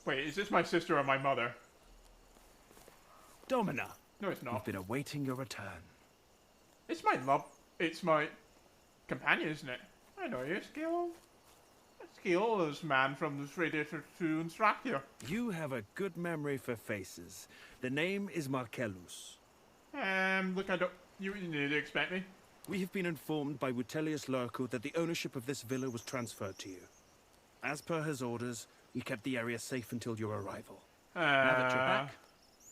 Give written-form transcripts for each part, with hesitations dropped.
Wait, is this my sister or my mother? Domina. No, it's not. I've been awaiting your return. It's my love. It's my companion, isn't it? I know you, Skill. Skill's man from the Predator 2 Instruct here. You have a good memory for faces. The name is Marcellus. Look, I don't. You didn't expect me. We have been informed by Wutelius Lurko that the ownership of this villa was transferred to you. As per his orders, we kept the area safe until your arrival. Now that you're back,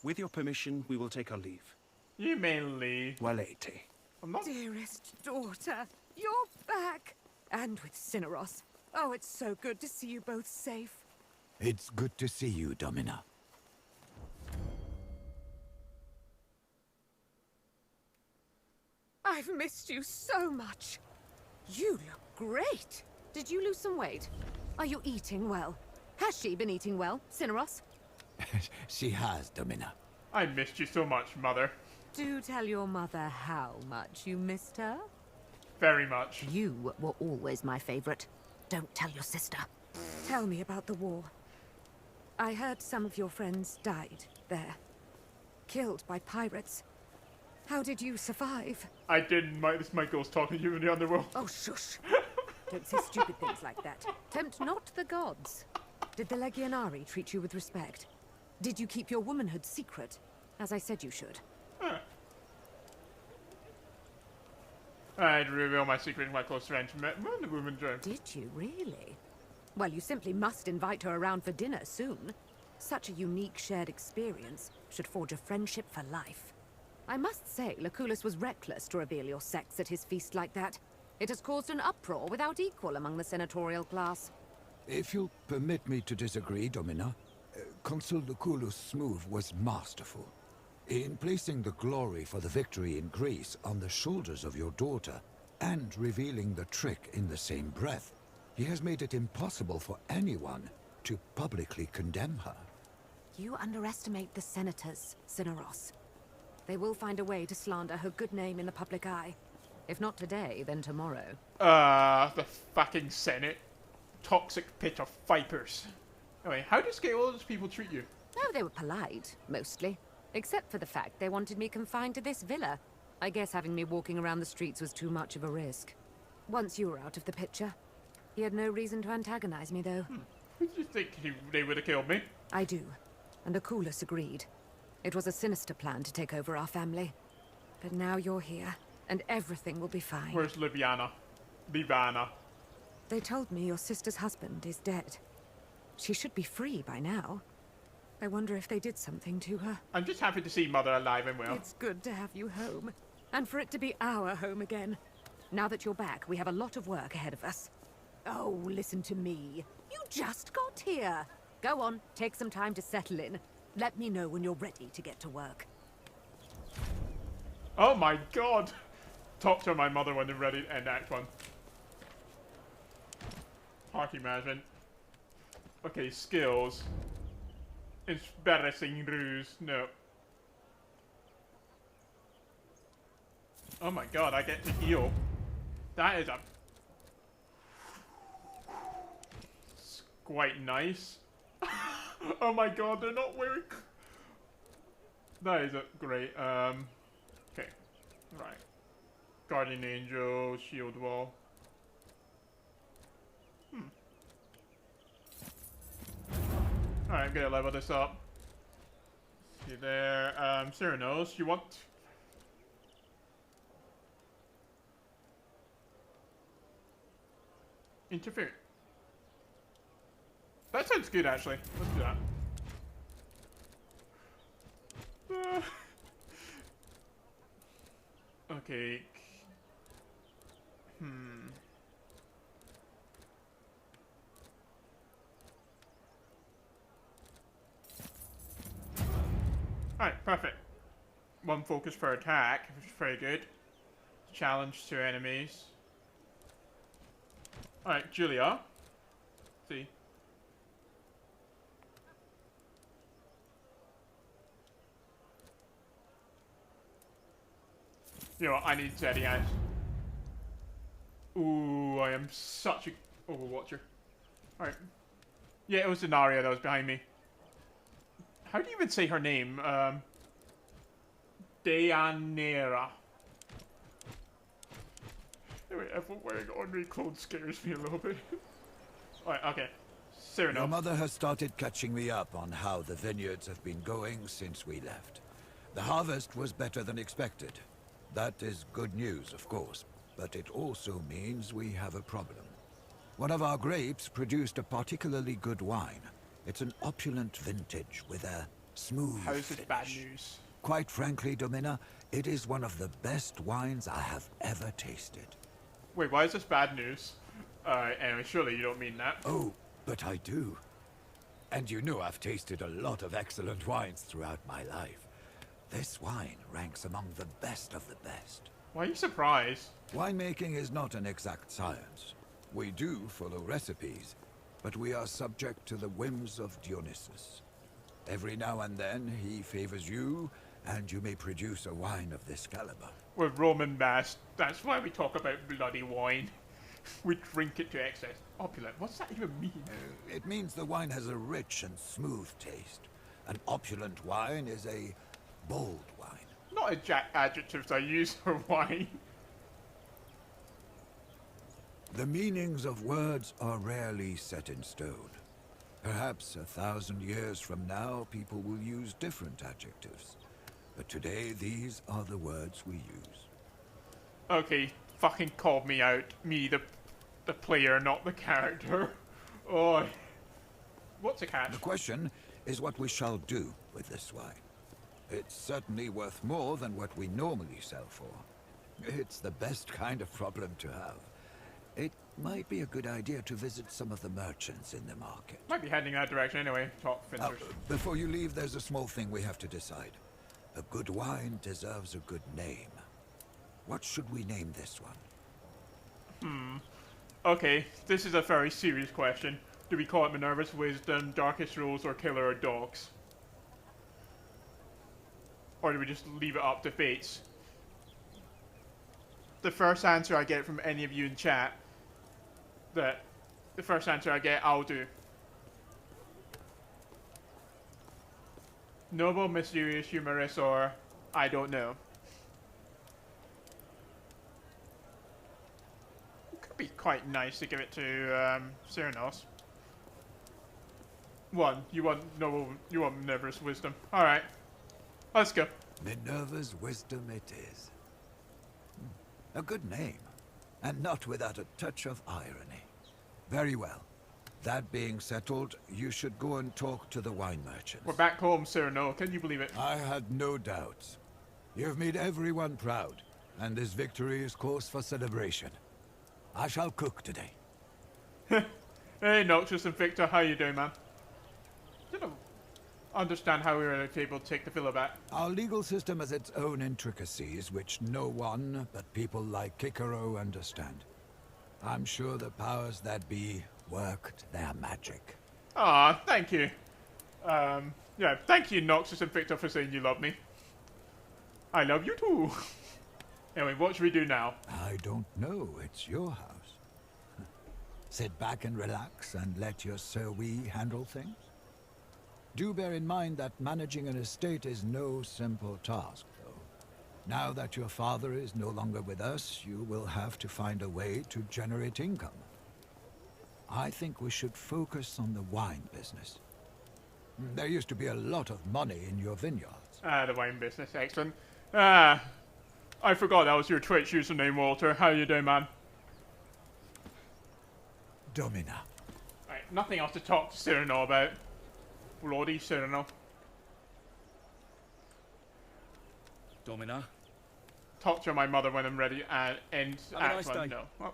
with your permission, we will take our leave. You may leave. Walete. I'm not. Dearest daughter, you're back! And with Cineros. Oh, it's so good to see you both safe. It's good to see you, Domina. I've missed you so much. You look great. Did you lose some weight? Are you eating well? Has she been eating well, Cineros? She has, Domina. I missed you so much, Mother. Do tell your mother how much you missed her. Very much. You were always my favorite. Don't tell your sister. Tell me about the war. I heard some of your friends died there. Killed by pirates. How did you survive? I didn't. This my ghost talking to you in the underworld. Oh, shush. Don't say stupid things like that. Tempt not the gods. Did the Legionari treat you with respect? Did you keep your womanhood secret, as I said you should? I'd reveal my secret to my close friend, the woman joke. Did you really? Well, you simply must invite her around for dinner soon. Such a unique shared experience should forge a friendship for life. I must say, Lucullus was reckless to reveal your sex at his feast like that. It has caused an uproar without equal among the senatorial class. If you'll permit me to disagree, Domina, Consul Lucullus' move was masterful. In placing the glory for the victory in Greece on the shoulders of your daughter, and revealing the trick in the same breath, he has made it impossible for anyone to publicly condemn her. You underestimate the senators, Cineros. They will find a way to slander her good name in the public eye. If not today, then tomorrow. The fucking Senate. Toxic pit of vipers. Anyway, how do Scaleless people treat you? Oh, they were polite, mostly. Except for the fact they wanted me confined to this villa. I guess having me walking around the streets was too much of a risk. Once you were out of the picture. He had no reason to antagonize me, though. Who do you think they would have killed me? I do. And Lucullus agreed. It was a sinister plan to take over our family. But now you're here, and everything will be fine. Where's Liviana? Livana. They told me your sister's husband is dead. She should be free by now. I wonder if they did something to her. I'm just happy to see Mother alive and well. It's good to have you home. And for it to be our home again. Now that you're back, we have a lot of work ahead of us. Oh, listen to me. You just got here. Go on, take some time to settle in. Let me know when you're ready to get to work. Oh my god! Talk to my mother when they're ready to end Act 1. Hockey management. Okay, skills. Embarrassing ruse. No. Oh my god, I get to heal. That is a... It's quite nice. Oh my god, they're not wearing... That is a great, okay. Right. Guardian Angel, Shield Wall. Alright, I'm gonna level this up. See there, Cyrano's, you want... Interfere. That sounds good, actually. Let's do that. Okay. Alright, perfect. One focus per attack, which is very good. Challenge to enemies. Alright, Julia. See. You know what, I need steady eyes. Ooh, I am such a overwatcher. Alright. Yeah, it was Denaria that was behind me. How do you even say her name? Deanera. Anyway, everyone wearing ordinary clothes scares me a little bit. Alright, okay. Cyrano. Your mother has started catching me up on how the vineyards have been going since we left. The harvest was better than expected. That is good news, of course, but it also means we have a problem. One of our grapes produced a particularly good wine. It's an opulent vintage with a smooth How is this finish. bad news? Quite frankly, Domina, it is one of the best wines I have ever tasted. Wait, why is this bad news? Anyway, surely you don't mean that. Oh, but I do. And you know I've tasted a lot of excellent wines throughout my life. This wine ranks among the best of the best. Why are you surprised? Winemaking is not an exact science. We do follow recipes, but we are subject to the whims of Dionysus. Every now and then he favors you, and you may produce a wine of this caliber. We're Roman mass. That's why we talk about bloody wine. We drink it to excess. Opulent. What's that even mean? It means the wine has a rich and smooth taste. An opulent wine is a bold wine. Not adjectives I use for wine. The meanings of words are rarely set in stone. Perhaps 1,000 years from now, people will use different adjectives. But today, these are the words we use. Okay, fucking called me out. Me, the player, not the character. Oh. What's a catch? The question is what we shall do with this wine. It's certainly worth more than what we normally sell for. It's the best kind of problem to have. It might be a good idea to visit some of the merchants in the market. Might be heading that direction anyway. Talk finishers. Before you leave, there's a small thing we have to decide. A good wine deserves a good name. What should we name this one? Okay, this is a very serious question. Do we call it Minerva's Wisdom, Darkest Rose, or Killer of Dogs? Or do we just leave it up to fates? The first answer I get from any of you in chat, the first answer I get, I'll do. Noble, mysterious, humorous, or I don't know. It could be quite nice to give it to Cyrnos. One, you want noble, you want Minerva's wisdom. All right, let's go. Minerva's Wisdom it is. A good name, and not without a touch of irony. Very well. That being settled, you should go and talk to the wine merchants. We're back home, Cyrano. Can you believe it? I had no doubts. You've made everyone proud, and this victory is cause for celebration. I shall cook today. Hey, Noxus and Victor, how you doing, man? I don't understand how we were able to take the villa back. Our legal system has its own intricacies, which no one but people like Kikaro understand. I'm sure the powers that be worked their magic. Ah, thank you. Yeah, thank you, Noxus and Victor, for saying you love me. I love you too. Anyway, what should we do now? I don't know. It's your house. Sit back and relax and let your Sir Wee handle things. Do bear in mind that managing an estate is no simple task, though. Now that your father is no longer with us, you will have to find a way to generate income. I think we should focus on the wine business. There used to be a lot of money in your vineyards. The wine business, excellent. I forgot that was your Twitch username, Walter. How you doing, man? Domina. Right, nothing else to talk to Cyrano about. Bloody Cyrano. Domina. Talk to my mother when I'm ready, and Have a nice day. no. Well,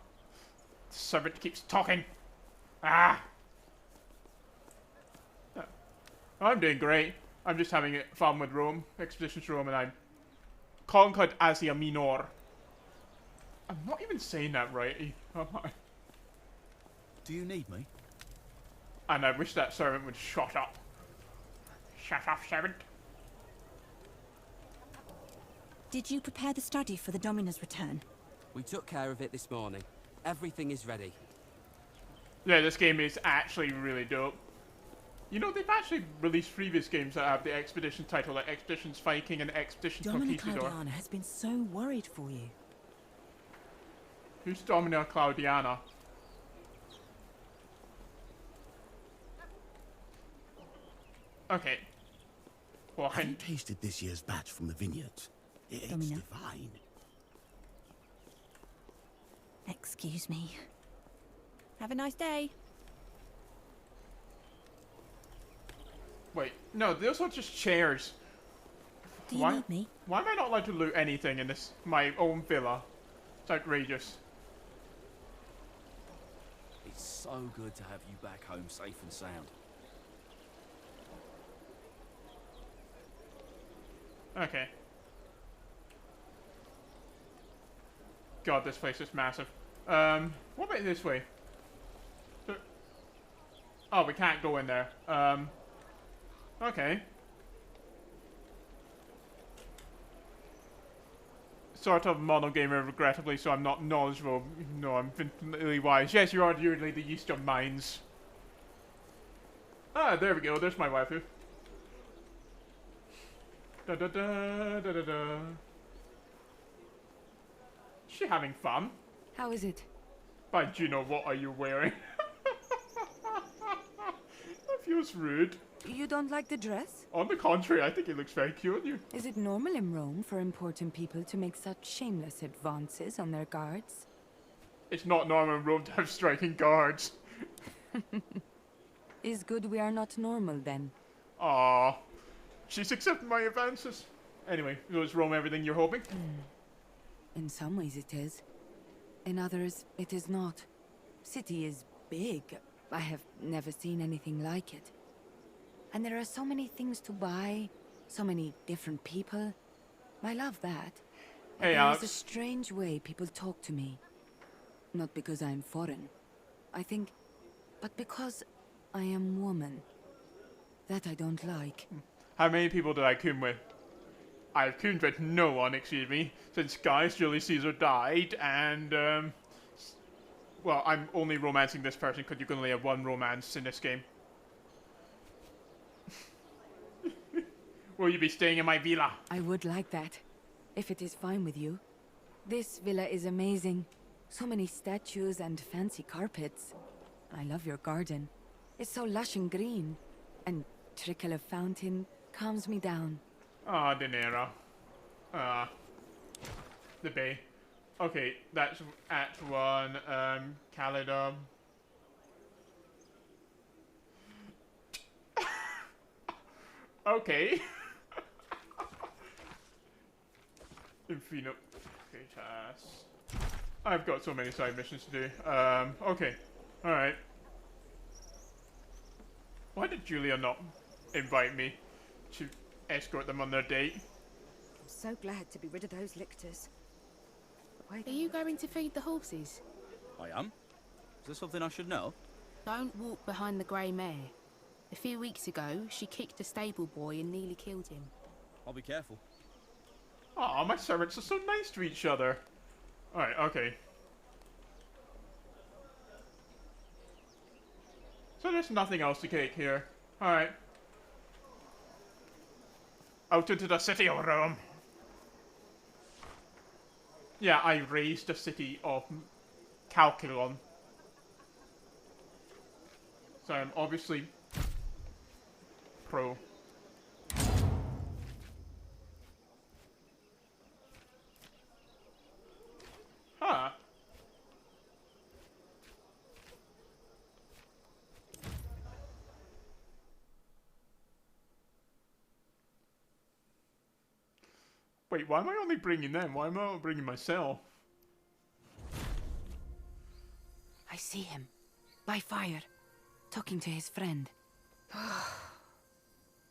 the servant keeps talking. Ah! No. I'm doing great. I'm just having fun with Rome, Expeditions to Rome, and I conquered Asia Minor. I'm not even saying that right, am I? Do you need me? And I wish that servant would shut up. Shut up, servant. Did you prepare the study for the Domina's return? We took care of it this morning. Everything is ready. Yeah, this game is actually really dope. You know, they've actually released previous games that have the Expedition title, like Expeditions Viking and Expedition Domina Conquistador. Claudiana has been so worried for you. Who's Domina Claudiana? Okay. Well, Have you tasted this year's batch from the vineyards? It's Domina. divine. Excuse me. Have a nice day. Wait, no, those are just chairs. Do you Why? need me? Why am I not allowed to loot anything in this my own villa? It's outrageous. It's so good to have you back home safe and sound. Okay. God, this place is massive. What about this way? Oh, we can't go in there. Okay. Sort of monogamer, regrettably, so I'm not knowledgeable. No, I'm infinitely wise. Yes, you are usually the yeast of minds. Ah, there we go. There's my waifu. Da da da da da da. Is she having fun? How is it? By Juno, what are you wearing? That feels rude. You don't like the dress? On the contrary, I think it looks very cute on you. Is it normal in Rome for important people to make such shameless advances on their guards? It's not normal in Rome to have striking guards. Is good we are not normal then? Aww. She's accepting my advances. Anyway, was Rome everything you're hoping? In some ways it is. In others, it is not. City is big. I have never seen anything like it. And there are so many things to buy, so many different people. I love that. But Hey, there Alex. is a strange way people talk to me. Not because I am foreign, I think, but because I am woman. That I don't like. How many people did I coon with? I've cooned with no one, excuse me, since Gaius Julius Caesar died, and, well, I'm only romancing this person because you can only have one romance in this game. Will you be staying in my villa? I would like that, if it is fine with you. This villa is amazing. So many statues and fancy carpets. I love your garden. It's so lush and green. And trickle of fountain calms me down. Ah, De Niro. The bay. Okay, that's Act 1, Calidum. Okay. Infino. Okay, tasks. I've got so many side missions to do. Okay. Alright. Why did Julia not invite me to escort them on their date? I'm so glad to be rid of those lictors. Why Are you going to feed the horses? I am. Is there something I should know? Don't walk behind the grey mare. A few weeks ago, she kicked a stable boy and nearly killed him. I'll be careful. Aw, my servants are so nice to each other. Alright, okay. So there's nothing else to take here. Alright. Out into the city of Rome. Yeah, I raised the city of Calculon. So I'm obviously pro. Huh. Wait, why am I only bringing them? Why am I not bringing myself? I see him. By fire. Talking to his friend.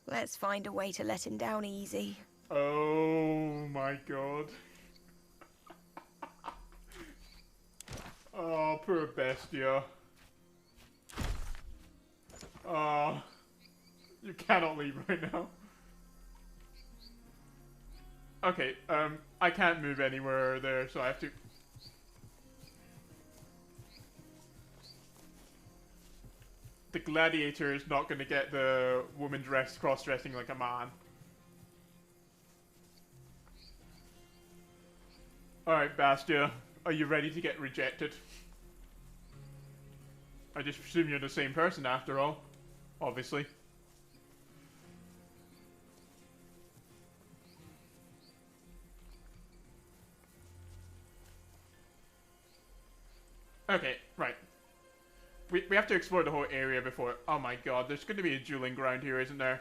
Let's find a way to let him down easy. Oh my god. Oh, poor Bestia. Oh, you cannot leave right now. Okay, I can't move anywhere there, so I have to... the gladiator is not going to get the woman cross-dressing like a man. Alright, Bastia, are you ready to get rejected? I just presume you're the same person after all, obviously. Okay, right. We have to explore the whole area before... Oh my god, there's going to be a dueling ground here, isn't there?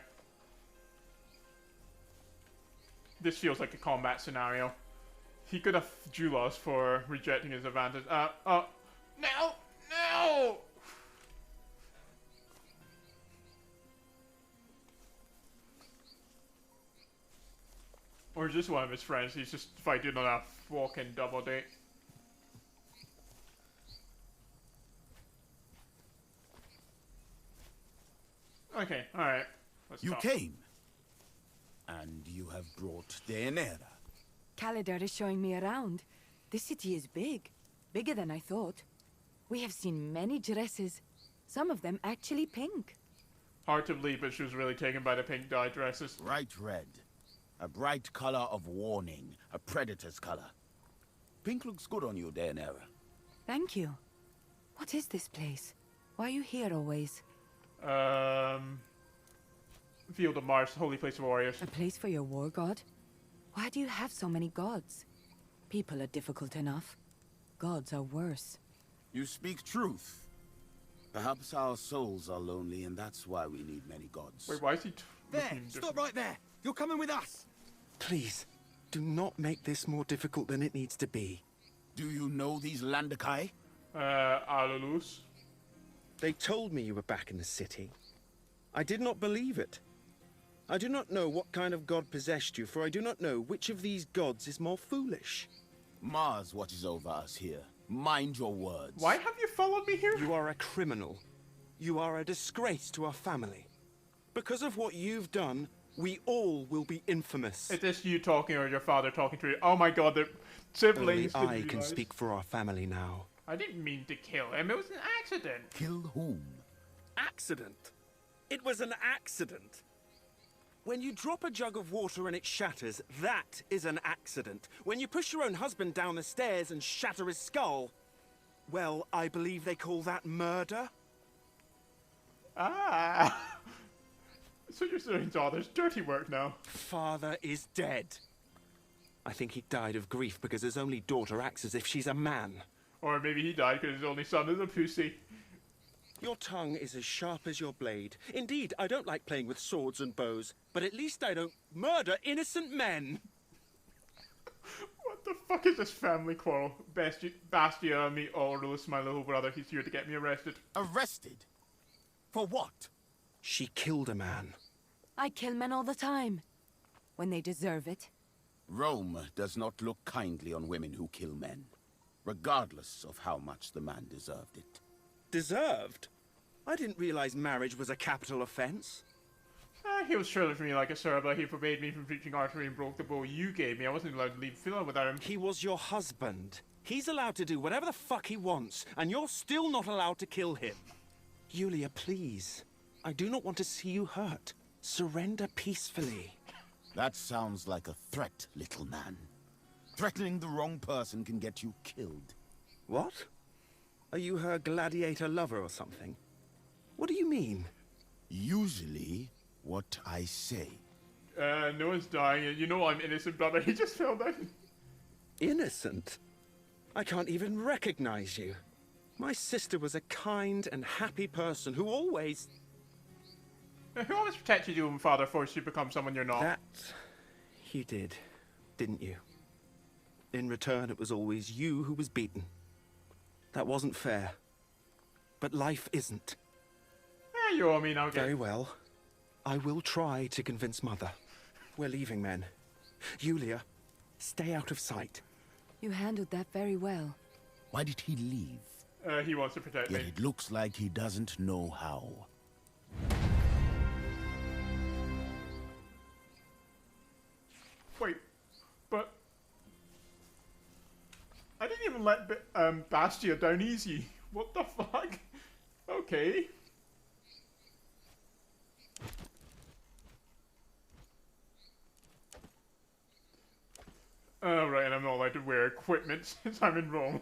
This feels like a combat scenario. He could have duel us for rejecting his advantage. No! No! Or just one of his friends, he's just fighting on a walk-in double date. Okay, alright. You came. And you have brought Daenerys. Calidar is showing me around. This city is big. Bigger than I thought. We have seen many dresses. Some of them actually pink. Hard to believe, but she was really taken by the pink dye dresses. Bright red. A bright color of warning. A predator's color. Pink looks good on you, Daenerys. Thank you. What is this place? Why are you here always? Field of Mars, holy place of warriors. A place for your war god? Why do you have so many gods? People are difficult enough. Gods are worse. You speak truth. Perhaps our souls are lonely, and that's why we need many gods. Wait, why is he there? Stop right there! You're coming with us! Please, do not make this more difficult than it needs to be. Do you know these Landakai? Alalus. They told me you were back in the city. I did not believe it. I do not know what kind of god possessed you, for I do not know which of these gods is more foolish. Mars watches over us here. Mind your words. Why have you followed me here? You are a criminal. You are a disgrace to our family. Because of what you've done, we all will be infamous. Is this you talking or your father talking to you? Oh my god, the siblings. Only I can speak for our family now. I didn't mean to kill him. It was an accident. Kill whom? Accident? It was an accident. When you drop a jug of water and it shatters, that is an accident. When you push your own husband down the stairs and shatter his skull, well, I believe they call that murder. Ah. So you're saying father's dirty work now? Father is dead. I think he died of grief because his only daughter acts as if she's a man. Or maybe he died because his only son is a pussy. Your tongue is as sharp as your blade. Indeed, I don't like playing with swords and bows, but at least I don't murder innocent men. What the fuck is this family quarrel? Bastia and me, Aurelus, my little brother, he's here to get me arrested. Arrested? For what? She killed a man. I kill men all the time. When they deserve it. Rome does not look kindly on women who kill men, regardless of how much the man deserved it. Deserved? I didn't realize marriage was a capital offense. He was surely for me like a server. He forbade me from preaching archery and broke the bow you gave me. I wasn't allowed to leave Phila without him. He was your husband. He's allowed to do whatever the fuck he wants, and you're still not allowed to kill him. Yulia, please. I do not want to see you hurt. Surrender peacefully. That sounds like a threat, little man. Threatening the wrong person can get you killed. What? Are you her gladiator lover or something? What do you mean? Usually, what I say. No one's dying, and you know I'm innocent, brother. He just fell down. Innocent? I can't even recognize you. My sister was a kind and happy person who always... Who always protected you when father forced you to become someone you're not? That... he did, didn't you? In return, it was always you who was beaten. That wasn't fair. But life isn't. You owe me now, again. Very well. I will try to convince Mother. We're leaving, men. Yulia, stay out of sight. You handled that very well. Why did he leave? He wants to protect Yet me. it looks like he doesn't know how. Wait, but... I didn't even let Bastia down easy. What the fuck? Okay. Oh, right, and I'm not allowed to wear equipment since I'm in Rome.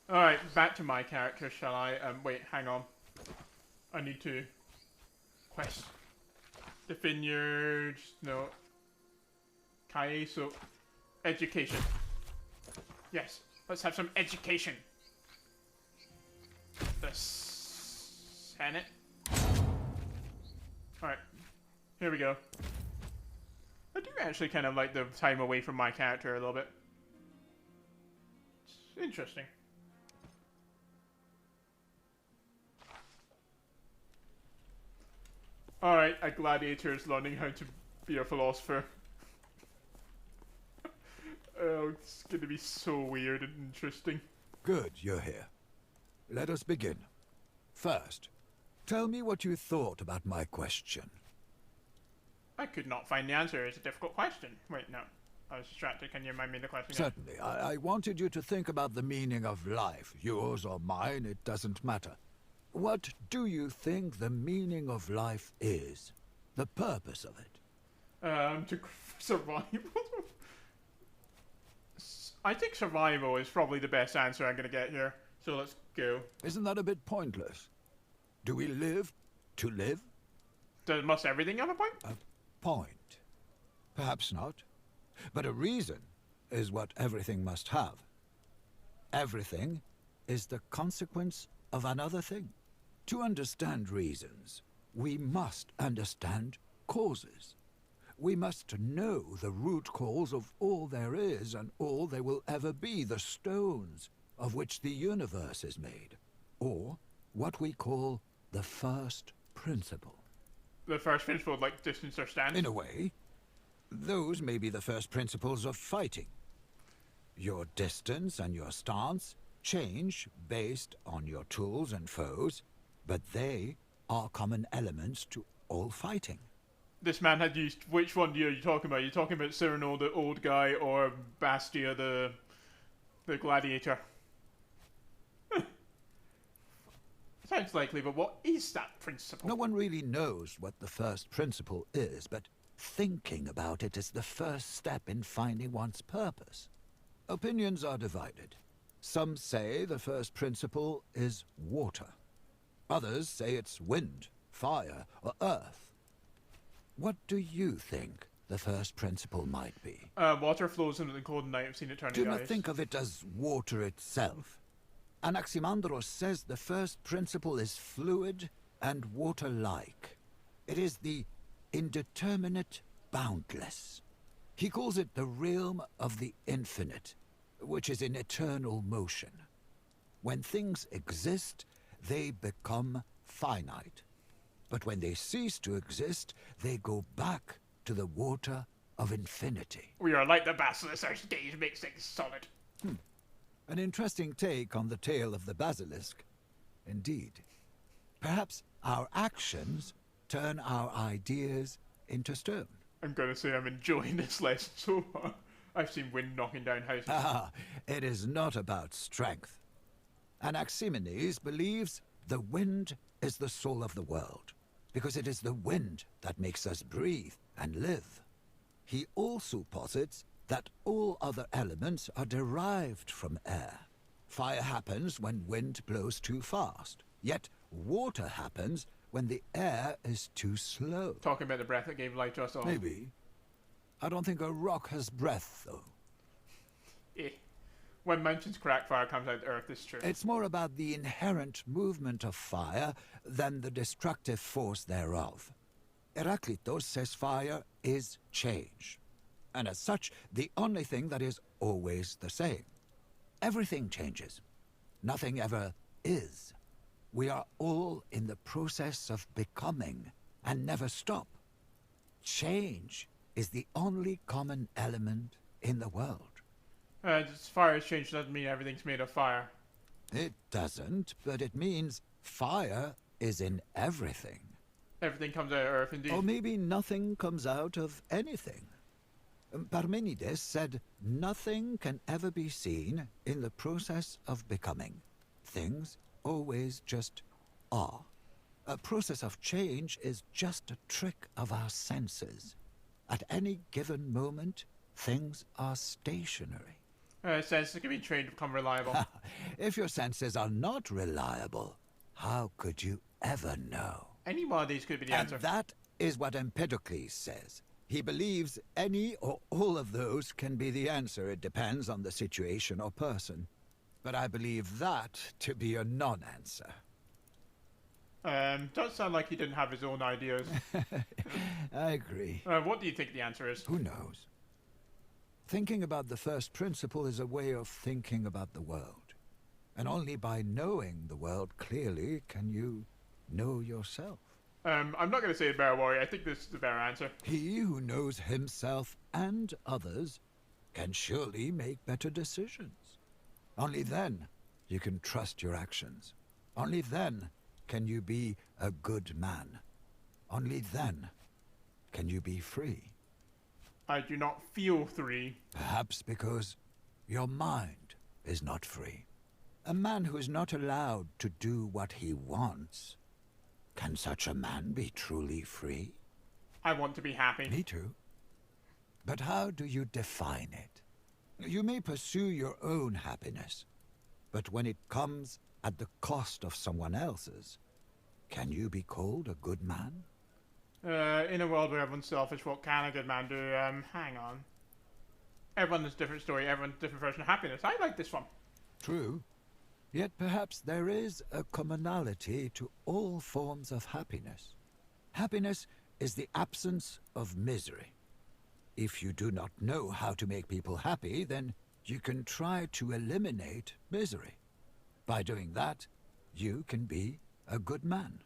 Alright, back to my character, shall I? Wait, hang on. I need to... Quest. The vineyards... No. Kaye, so... Education. Yes, let's have some education. The Senate. Alright, here we go. I do actually kind of like the time away from my character a little bit. It's interesting. Alright, a gladiator is learning how to be a philosopher. Oh, it's gonna be so weird and interesting. Good, you're here. Let us begin. First, tell me what you thought about my question. I could not find the answer. It's a difficult question. Wait, no. I was distracted. Can you remind me of the question again? Certainly. I wanted you to think about the meaning of life. Yours or mine, it doesn't matter. What do you think the meaning of life is? The purpose of it? To survive. I think survival is probably the best answer I'm gonna get here. So let's go. Isn't that a bit pointless? Do we live to live? Must everything have a point? A point. Perhaps not. But a reason is what everything must have. Everything is the consequence of another thing. To understand reasons, we must understand causes. We must know the root cause of all there is and all there will ever be, the stones of which the universe is made, or what we call the first principle. The first principle, like distance or stance? In a way, those may be the first principles of fighting. Your distance and your stance change based on your tools and foes, but they are common elements to all fighting. This man had used... Which one are you talking about? Are you talking about Cyrano, the old guy, or Bastia, the gladiator? Sounds likely, but what is that principle? No one really knows what the first principle is, but thinking about it is the first step in finding one's purpose. Opinions are divided. Some say the first principle is water. Others say it's wind, fire, or earth. What do you think the first principle might be? Water flows into the cold night. I've seen it turn Do into not ice. think of it as water itself. Anaximandros says the first principle is fluid and water-like. It is the indeterminate boundless. He calls it the realm of the infinite, which is in eternal motion. When things exist, they become finite. But when they cease to exist, they go back to the water of infinity. We are like the basilisk, our stage makes things solid. An interesting take on the tale of the basilisk. Indeed. Perhaps our actions turn our ideas into stone. I'm gonna say I'm enjoying this lesson so far. I've seen wind knocking down houses. Ah, it is not about strength. Anaximenes believes the wind is the soul of the world, because it is the wind that makes us breathe and live. He also posits that all other elements are derived from air. Fire happens when wind blows too fast, yet water happens when the air is too slow. Talking about the breath that gave life to us all. Maybe. I don't think a rock has breath, though. When mountains crack, fire comes out of the earth, this is true. It's more about the inherent movement of fire than the destructive force thereof. Heraclitus says fire is change, and as such, the only thing that is always the same. Everything changes. Nothing ever is. We are all in the process of becoming, and never stop. Change is the only common element in the world. Fire has changed doesn't mean everything's made of fire. It doesn't, but it means fire is in everything. Everything comes out of earth, indeed. Or maybe nothing comes out of anything. Parmenides said nothing can ever be seen in the process of becoming. Things always just are. A process of change is just a trick of our senses. At any given moment, things are stationary. Senses can be trained to become reliable. If your senses are not reliable, how could you ever know? Any one of these could be the answer. And that is what Empedocles says. He believes any or all of those can be the answer. It depends on the situation or person. But I believe that to be a non-answer. Does sound like he didn't have his own ideas. I agree. What do you think the answer is? Who knows? Thinking about the first principle is a way of thinking about the world. And only by knowing the world clearly can you know yourself. I'm not going to say Bear Warrior. I think this is the better answer. He who knows himself and others can surely make better decisions. Only then you can trust your actions. Only then can you be a good man. Only then can you be free. I do not feel free. Perhaps because your mind is not free. A man who is not allowed to do what he wants. Can such a man be truly free? I want to be happy. Me too. But how do you define it? You may pursue your own happiness, but when it comes at the cost of someone else's, can you be called a good man? In a world where everyone's selfish, what can a good man do? Hang on. Everyone has a different story, everyone's a different version of happiness. I like this one. True. Yet perhaps there is a commonality to all forms of happiness. Happiness is the absence of misery. If you do not know how to make people happy, then you can try to eliminate misery. By doing that, you can be a good man.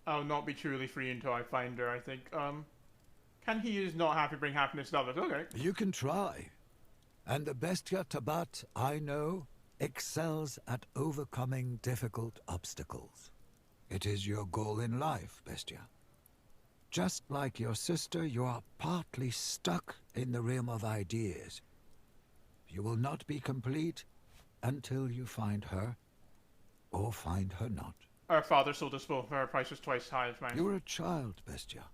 I'll not be truly free until I find her, I think. Can he is not happy bring happiness to others? Okay. You can try. And the Bestia Tabat I know excels at overcoming difficult obstacles. It is your goal in life, Bestia. Just like your sister, you are partly stuck in the realm of ideas. You will not be complete until you find her, or find her not. Our father sold us both. Our price was twice as high as mine. You were a child, Bestia.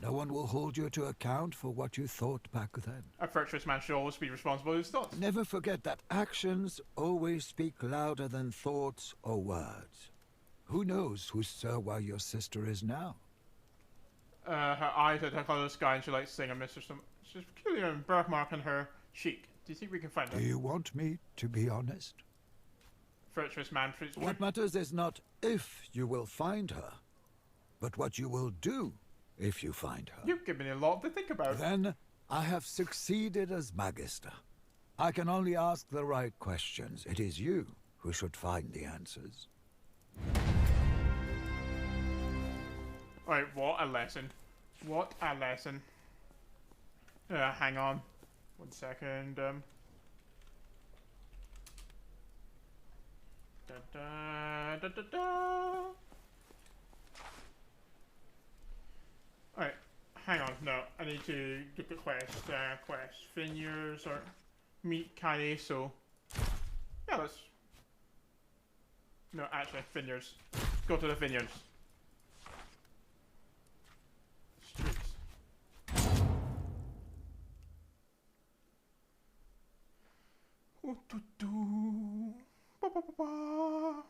No one will hold you to account for what you thought back then. A virtuous man should always be responsible for his thoughts. Never forget that actions always speak louder than thoughts or words. Who knows who Sirwa your sister is now? Her eyes are the color of the sky and she likes to sing a miss or something. She's peculiar and birthmark on her cheek. Do you think we can find her? Do you want me to be honest? Virtuous man treats What matters is not if you will find her, but what you will do if you find her. You've given me a lot to think about. Then I have succeeded as Magister. I can only ask the right questions. It is you who should find the answers. Alright, what a lesson. What a lesson. Hang on. 1 second. Da, da, da, da, da. Alright, hang on. No, I need to look at quest. Vineyards or meet Kaeso. Yeah, let's. No, actually, vineyards. Go to the vineyards. Streets. Ooh, doo, doo. Ba, ba, ba, ba.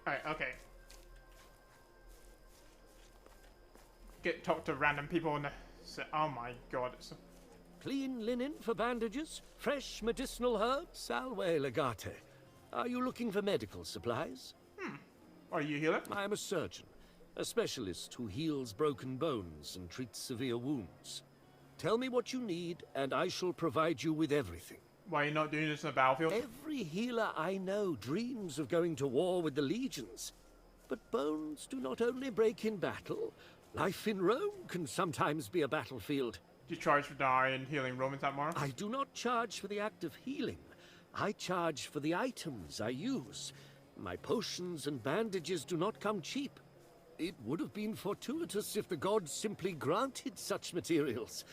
Alright, okay. Talk to random people and say, oh my god, it's a... Clean linen for bandages, fresh medicinal herbs, salve legate. Are you looking for medical supplies? Are you a healer? I am a surgeon, a specialist who heals broken bones and treats severe wounds. Tell me what you need, and I shall provide you with everything. Why are you not doing this in the battlefield? Every healer I know dreams of going to war with the legions. But bones do not only break in battle. Life in Rome can sometimes be a battlefield. Do you charge for dying and healing Rome, is that more? I do not charge for the act of healing. I charge for the items I use. My potions and bandages do not come cheap. It would have been fortuitous if the gods simply granted such materials.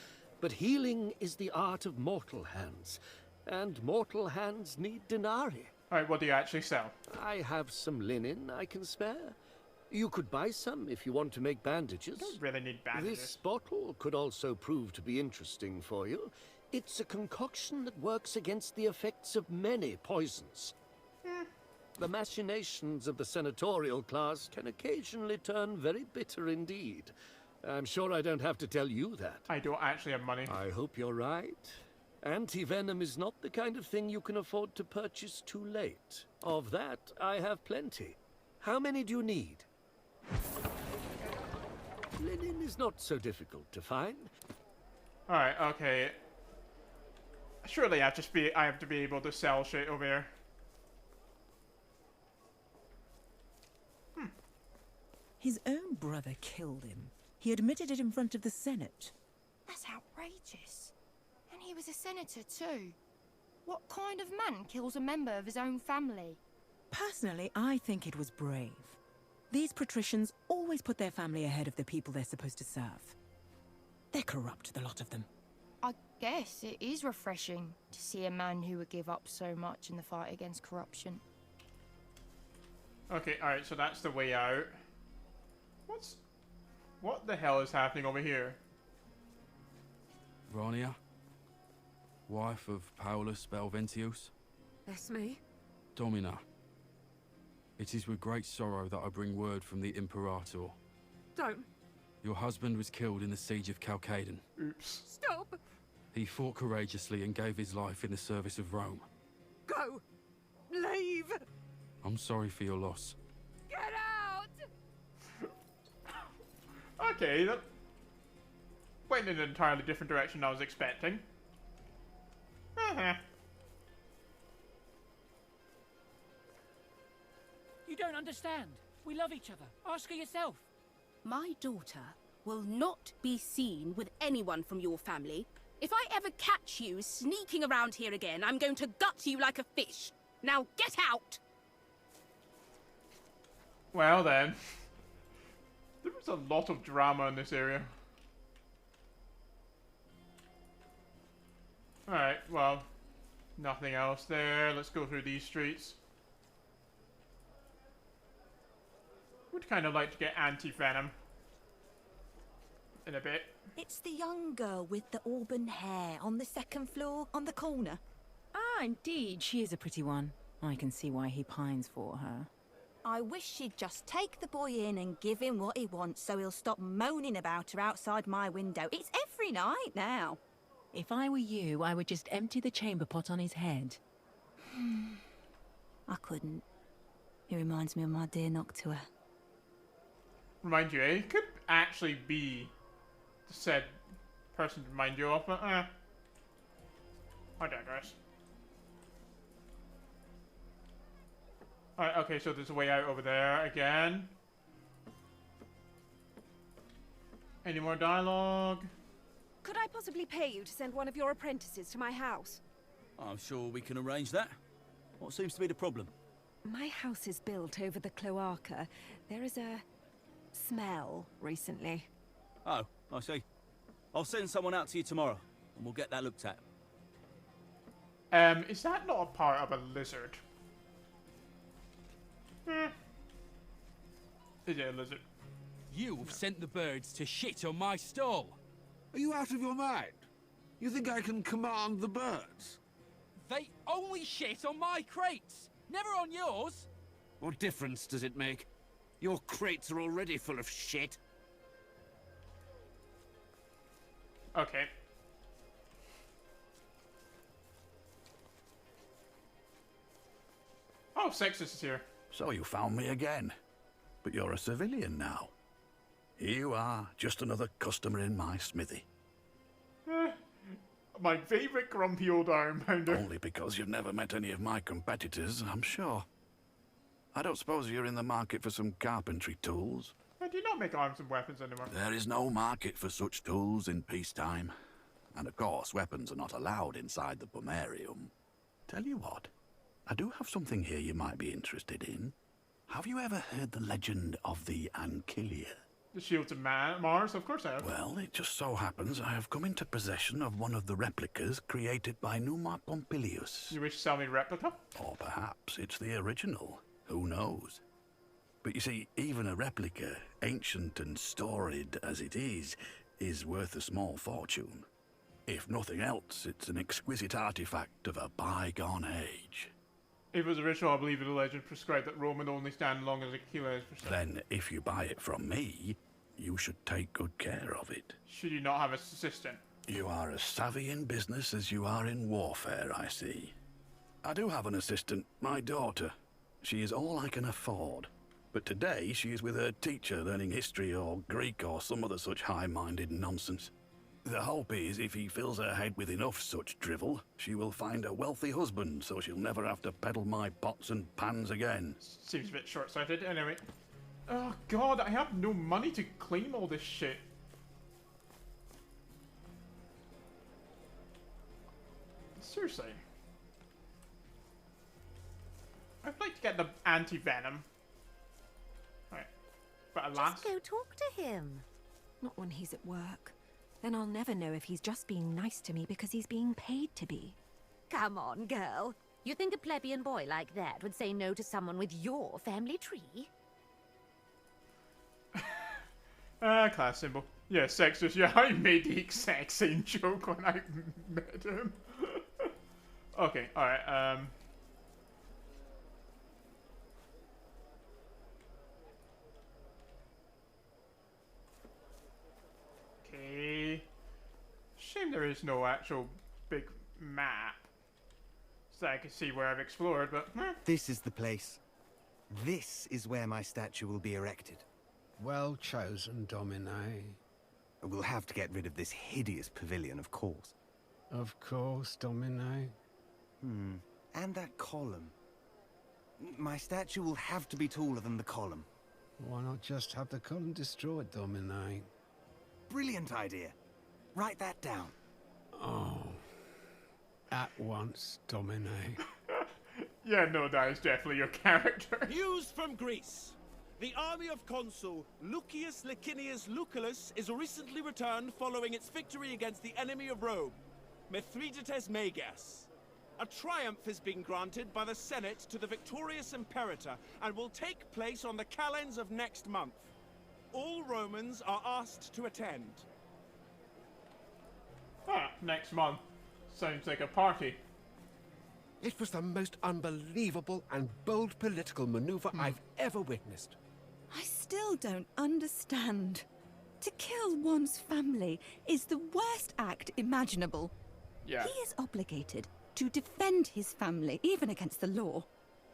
But healing is the art of mortal hands, and mortal hands need denarii. Alright, what do you actually sell? I have some linen I can spare. You could buy some if you want to make bandages. Don't really need bandages. This bottle could also prove to be interesting for you. It's a concoction that works against the effects of many poisons. The machinations of the senatorial class can occasionally turn very bitter indeed. I'm sure I don't have to tell you that. I don't actually have money. I hope you're right. Anti-venom is not the kind of thing you can afford to purchase too late. Of that, I have plenty. How many do you need? Linen is not so difficult to find. Alright, okay. Surely I have to be able to sell shit over here. His own brother killed him. He admitted it in front of the Senate. That's outrageous. And he was a senator too. What kind of man kills a member of his own family? Personally, I think it was brave. These patricians always put their family ahead of the people they're supposed to serve. They're corrupt, the lot of them. I guess it is refreshing to see a man who would give up so much in the fight against corruption. Okay, alright, so that's the way out. What the hell is happening over here? Rania? Wife of Paulus Belventius? That's me. Domina. It is with great sorrow that I bring word from the Imperator. Don't. Your husband was killed in the siege of Chalcedon. Oops. Stop. He fought courageously and gave his life in the service of Rome. Go. Leave. I'm sorry for your loss. Get out. Okay, that went in an entirely different direction than I was expecting. You don't understand. We love each other. Ask her yourself. My daughter will not be seen with anyone from your family. If I ever catch you sneaking around here again, I'm going to gut you like a fish. Now get out! Well then. There was a lot of drama in this area. Alright, well, nothing else there. Let's go through these streets. Would kind of like to get anti-venom in a bit. It's the young girl with the auburn hair on the second floor, on the corner. Ah, indeed, she is a pretty one. I can see why he pines for her. I wish she'd just take the boy in and give him what he wants so he'll stop moaning about her outside my window. It's every night now. If I were you, I would just empty the chamber pot on his head. I couldn't. It reminds me of my dear Noctua. Remind you, it could actually be the said person to remind you of, but I digress. Alright, okay, so there's a way out over there again. Any more dialogue? Could I possibly pay you to send one of your apprentices to my house? I'm sure we can arrange that. What seems to be the problem? My house is built over the cloaca. There is a smell recently. Oh, I see. I'll send someone out to you tomorrow, and we'll get that looked at. Is that not a part of a lizard? Is it a lizard? You've sent the birds to shit on my stall. Are you out of your mind? You think I can command the birds? They only shit on my crates, never on yours. What difference does it make? Your crates are already full of shit. Okay. Oh, Sextus is here. So you found me again. But you're a civilian now. Here you are, just another customer in my smithy. My favourite grumpy old iron pounder. Only because you've never met any of my competitors, I'm sure. I don't suppose you're in the market for some carpentry tools? I do not make arms and weapons anymore. There is no market for such tools in peacetime. And of course, weapons are not allowed inside the pomerium. Tell you what, I do have something here you might be interested in. Have you ever heard the legend of the Ankylia? The shields of Mars, of course I have. Well, it just so happens I have come into possession of one of the replicas created by Numa Pompilius. You wish to sell me a replica? Or perhaps it's the original. Who knows? But you see, even a replica, ancient and storied as it is worth a small fortune. If nothing else, it's an exquisite artifact of a bygone age. If it was original, I believe the legend prescribed that Rome would only stand long as Achilles for sale. Then, if you buy it from me, you should take good care of it. Should you not have an assistant? You are as savvy in business as you are in warfare, I see. I do have an assistant, my daughter. She is all I can afford. But today, she is with her teacher learning history or Greek or some other such high-minded nonsense. The hope is, if he fills her head with enough such drivel, she will find a wealthy husband, so she'll never have to peddle my pots and pans again. Seems a bit short-sighted. Anyway. Oh god, I have no money to claim all this shit. Seriously. I'd like to get the anti-venom. Right. But alas... Just go talk to him. Not when he's at work. Then I'll never know if he's just being nice to me because he's being paid to be. Come on, girl. You think a plebeian boy like that would say no to someone with your family tree? Class symbol. Yeah, sexist. Yeah, I made the exact same joke when I met him. Okay, alright, Okay. Shame there is no actual big map. So I can see where I've explored, but... This is the place. This is where my statue will be erected. Well chosen, Domine. We'll have to get rid of this hideous pavilion, of course. Of course, Domine. And that column. My statue will have to be taller than the column. Why not just have the column destroyed, Domine? Brilliant idea. Write that down. Oh. At once, Domine. Yeah, no, that is definitely your character. News from Greece. The army of consul Lucius Licinius Lucullus is recently returned following its victory against the enemy of Rome, Mithridates Megas. A triumph has been granted by the Senate to the victorious imperator and will take place on the calends of next month. All Romans are asked to attend. Ah, next month. Sounds like a party. It was the most unbelievable and bold political maneuver I've ever witnessed. I still don't understand. To kill one's family is the worst act imaginable. Yeah. He is obligated to defend his family, even against the law.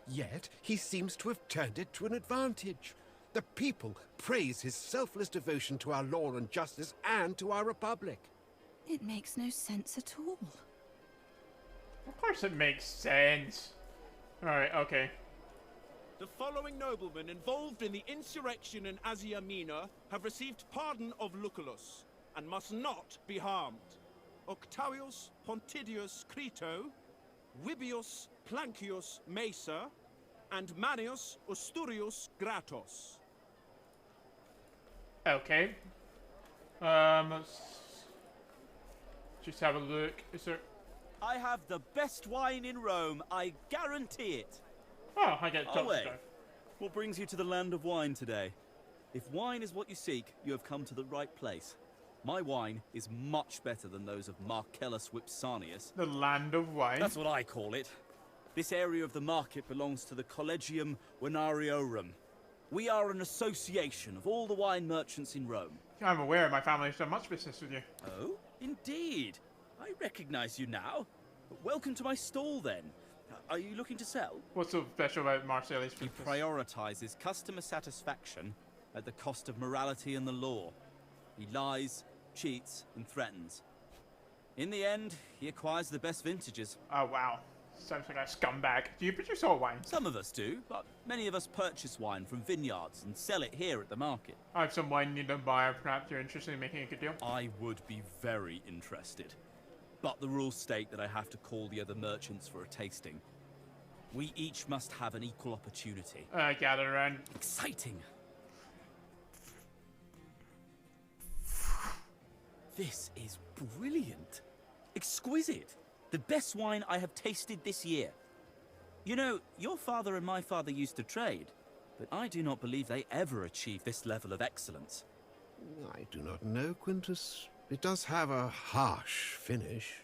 Yet, he seems to have turned it to an advantage. The people praise his selfless devotion to our law and justice and to our republic. It makes no sense at all. Of course it makes sense. Alright, okay. The following noblemen involved in the insurrection in Asia Minor have received pardon of Lucullus and must not be harmed. Octavius Pontidius Crito, Vibius Plancius Mesa, and Manius Osturius Gratos. Okay. Let's just have a look. Is there... I have the best wine in Rome, I guarantee it. Oh, I get top wait. stuff. What brings you to the land of wine today? If wine is what you seek, you have come to the right place. My wine is much better than those of Marcellus Vipsanius. The land of wine? That's what I call it. This area of the market belongs to the Collegium Venariorum. We are an association of all the wine merchants in Rome. I'm aware my family has done much business with you. Oh, indeed. I recognize you now. Welcome to my stall, then. Are you looking to sell? What's so special about Marcellus? He prioritizes customer satisfaction at the cost of morality and the law. He lies, cheats, and threatens. In the end, he acquires the best vintages. Oh, wow. Sounds like a scumbag. Do you produce all wine? Some of us do, but many of us purchase wine from vineyards and sell it here at the market. I have some wine need to buy. Perhaps you're interested in making a good deal? I would be very interested. But the rules state that I have to call the other merchants for a tasting. We each must have an equal opportunity. Gather around. Exciting! This is brilliant. Exquisite. The best wine I have tasted this year. You know, your father and my father used to trade, but I do not believe they ever achieved this level of excellence. I do not know, Quintus. It does have a harsh finish.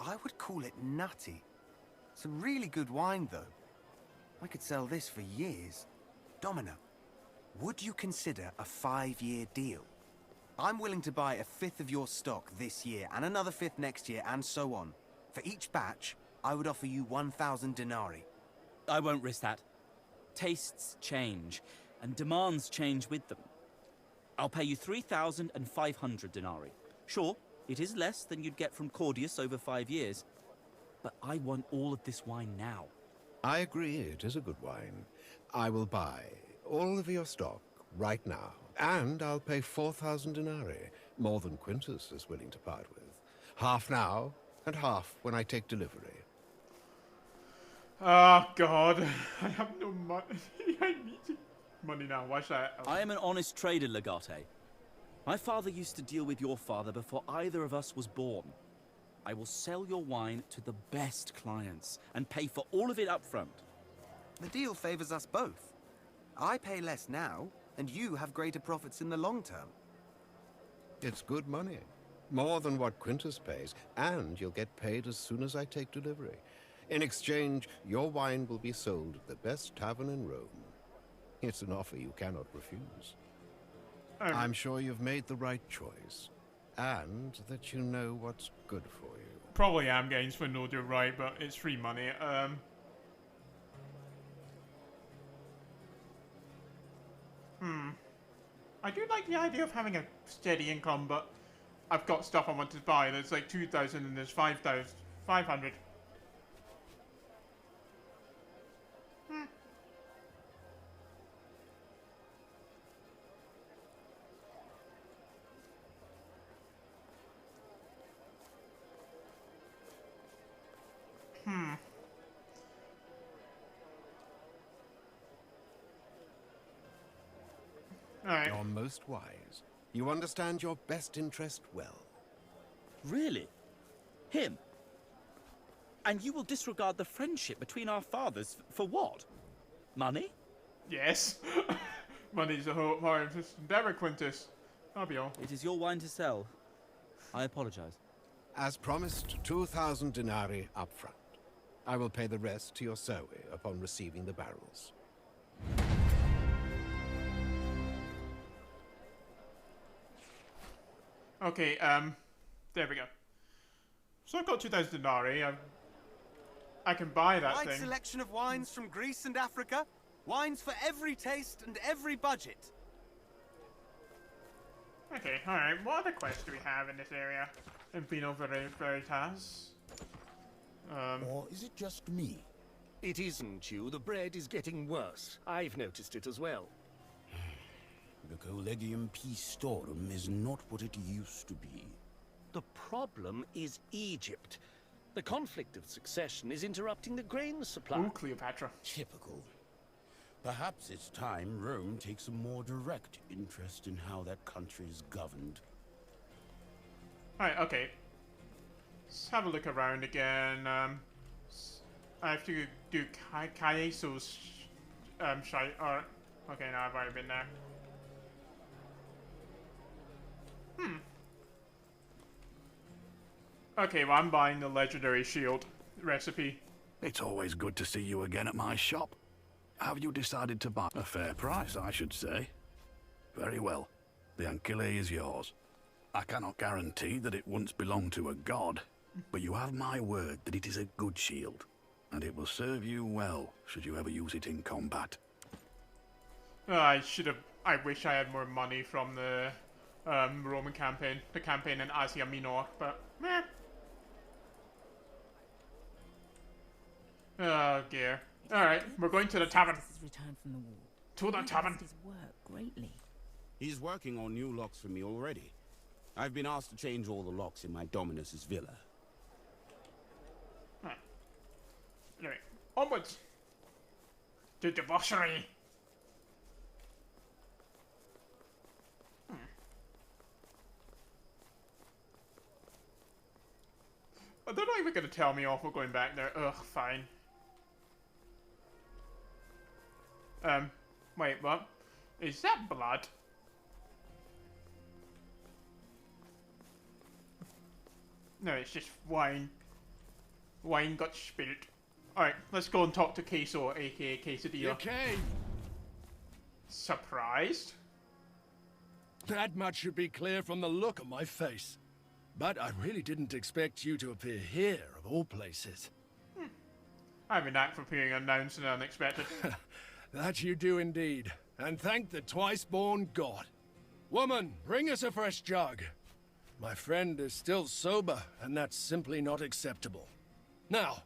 I would call it nutty. Some really good wine, though. I could sell this for years. Domino, would you consider a 5-year deal? I'm willing to buy a 5th of your stock this year, and another 5th next year, and so on. For each batch, I would offer you 1,000 denarii. I won't risk that. Tastes change, and demands change with them. I'll pay you 3,500 denarii. Sure, it is less than you'd get from Claudius over 5 years, but I want all of this wine now. I agree, it is a good wine. I will buy all of your stock right now, and I'll pay 4,000 denarii, more than Quintus is willing to part with. Half now, and half when I take delivery. Oh, God. I have no money. I need money now. Why should I? Oh. I am an honest trader, Legate. My father used to deal with your father before either of us was born. I will sell your wine to the best clients and pay for all of it up front. The deal favors us both. I pay less now, and you have greater profits in the long term. It's good money. More than what Quintus pays, and you'll get paid as soon as I take delivery. In exchange, your wine will be sold at the best tavern in Rome. It's an offer you cannot refuse. I'm sure you've made the right choice, and that you know what's good for you. Probably am getting swindled, you're right, but it's free money. I do like the idea of having a steady income, but I've got stuff I want to buy. There's like 2,000 and there's 5,500. Right. You're most wise. You understand your best interest well. Really? Him? And you will disregard the friendship between our fathers for what? Money? Yes. Money's the whole part of this endeavor, Quintus. That'll be all. It is your wine to sell. I apologize. As promised, 2,000 denarii up front. I will pay the rest to your Zoe upon receiving the barrels. Okay, there we go. So I've got 2,000 denarii. I can buy that Wide thing. selection of wines from Greece and Africa. Wines for every taste and every budget. Okay, alright. What other quests do we have in this area? In Vino Veritas? Or is it just me? It isn't you. The bread is getting worse. I've noticed it as well. The Collegium Peacetorum is not what it used to be. The problem is Egypt. The conflict of succession is interrupting the grain supply. Ooh, Cleopatra. Typical. Perhaps it's time Rome takes a more direct interest in how that country is governed. Alright, okay. Let's have a look around again. I have to do Kaieso's shite. Or, okay, no, I've already been there. Okay, well, I'm buying the legendary shield recipe. It's always good to see you again at my shop. Have you decided to buy a fair price, I should say? Very well. The Ancile is yours. I cannot guarantee that it once belonged to a god, but you have my word that it is a good shield, and it will serve you well should you ever use it in combat. I wish I had more money from the Roman campaign, the campaign in Asia Minor, but meh. Oh dear. Alright, we're going to the tavern. Returned from the war. To the tavern. His work greatly. He's working on new locks for me already. I've been asked to change all the locks in my Dominus's villa. Alright. Anyway, onwards. To debauchery. They're not even gonna tell me off for going back there. Ugh, fine. Wait, what? Is that blood? No, it's just wine. Wine got spilled. Alright, let's go and talk to Queso, aka Quesadilla. Okay. Surprised? That much should be clear from the look on my face. But I really didn't expect you to appear here, of all places. I have a knack for appearing unannounced and unexpected. That you do indeed. And thank the twice-born god. Woman, bring us a fresh jug. My friend is still sober, and that's simply not acceptable. Now,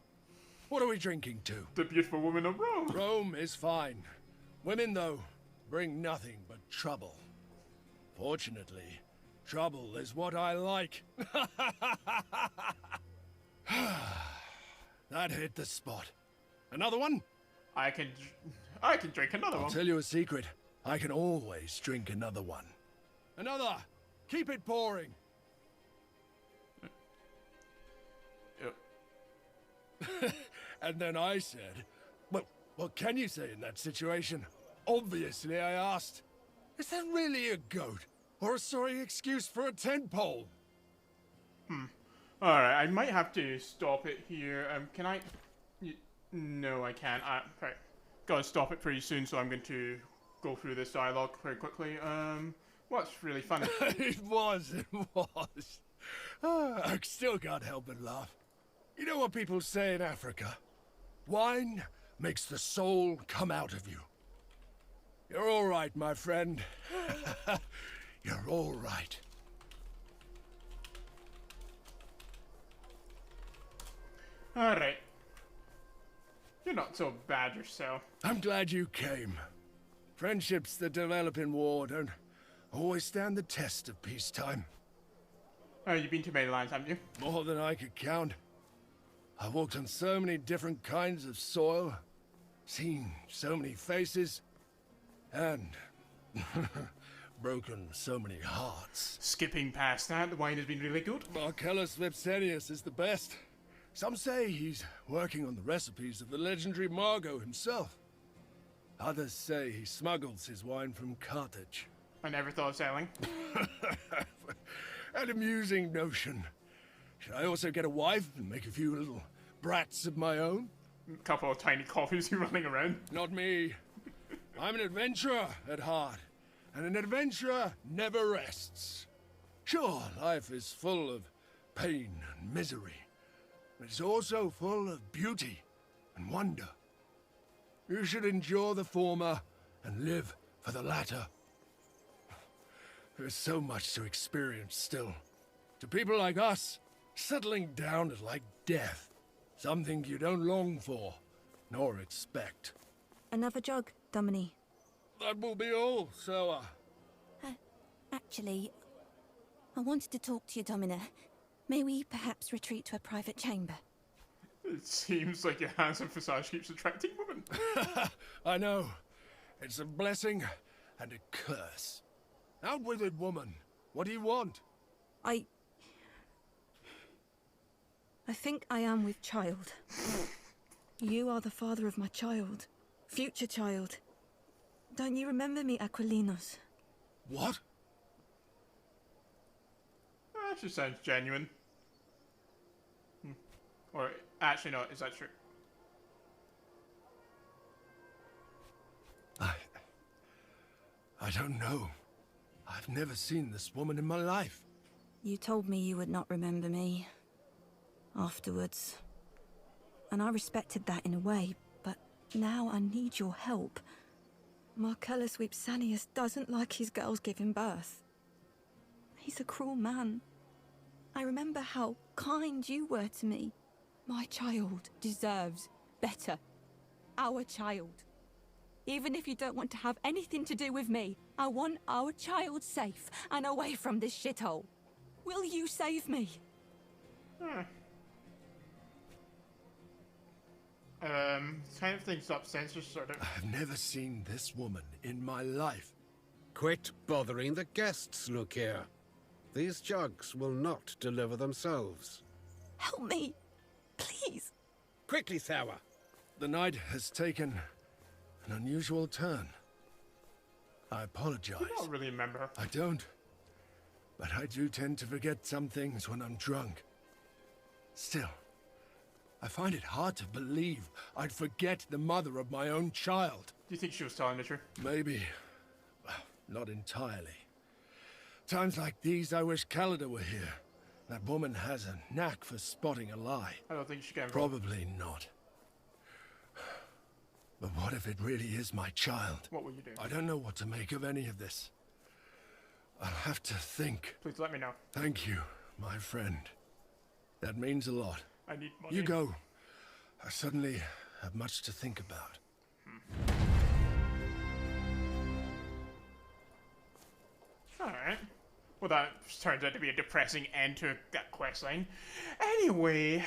what are we drinking to? The beautiful woman of Rome. Rome is fine. Women, though, bring nothing but trouble. Fortunately, trouble is what I like. That hit the spot. Another one? I can drink another one. I'll tell you a secret. I can always drink another one. Another! Keep it pouring! And then I said, well, what can you say in that situation? Obviously, I asked, is that really a goat? Or a sorry excuse for a tent pole? Alright, I might have to stop it here. Can I... No, I can't. Right. Gotta stop it pretty soon, so I'm going to go through this dialogue very quickly. What's really funny? It was. I still can't help but laugh. You know what people say in Africa? Wine makes the soul come out of you. You're all right, my friend. You're all right. Alright. You're not so bad yourself. I'm glad you came. Friendships that develop in war don't always stand the test of peacetime. Oh, you've been to many lands, haven't you? More than I could count. I've walked on so many different kinds of soil, seen so many faces, and broken so many hearts. Skipping past that, the wine has been really good. Marcellus Vipsenius is the best. Some say he's working on the recipes of the legendary Margot himself. Others say he smuggles his wine from Carthage. I never thought of sailing. An amusing notion. Should I also get a wife and make a few little brats of my own? A couple of tiny coffees running around. Not me. I'm an adventurer at heart, and an adventurer never rests. Sure, life is full of pain and misery, but it's also full of beauty and wonder. You should endure the former and live for the latter. There's so much to experience still. To people like us, settling down is like death. Something you don't long for, nor expect. Another jug, Domini. That will be all, Soa. Actually, I wanted to talk to you, Domina. May we perhaps retreat to a private chamber? It seems like your handsome visage keeps attracting women. I know. It's a blessing and a curse. Out with it, woman. What do you want? I think I am with child. You are the father of my child. Future child. Don't you remember me, Aquilinos? What? That just sounds genuine. Or, actually no, is that true? I don't know. I've never seen this woman in my life. You told me you would not remember me. Afterwards. And I respected that in a way, but now I need your help. Marcellus Vipsenius doesn't like his girls giving birth. He's a cruel man. I remember how kind you were to me. My child deserves better. Our child. Even if you don't want to have anything to do with me, I want our child safe and away from this shithole. Will you save me? Kind of things up censors, sort of. I've never seen this woman in my life. Quit bothering the guests, look here. These jugs will not deliver themselves. Help me. Please. Quickly, Thawa. The night has taken an unusual turn. I apologize. I don't really remember. I don't. But I do tend to forget some things when I'm drunk. Still, I find it hard to believe I'd forget the mother of my own child. Do you think she was telling the truth? Maybe. Well, not entirely. Times like these, I wish Calida were here. That woman has a knack for spotting a lie. I don't think she can. Probably not. But what if it really is my child? What will you do? I don't know what to make of any of this. I'll have to think. Please let me know. Thank you, my friend. That means a lot. I need money. You go. I suddenly have much to think about. Alright. Well, that turns out to be a depressing end to that quest line. Anyway,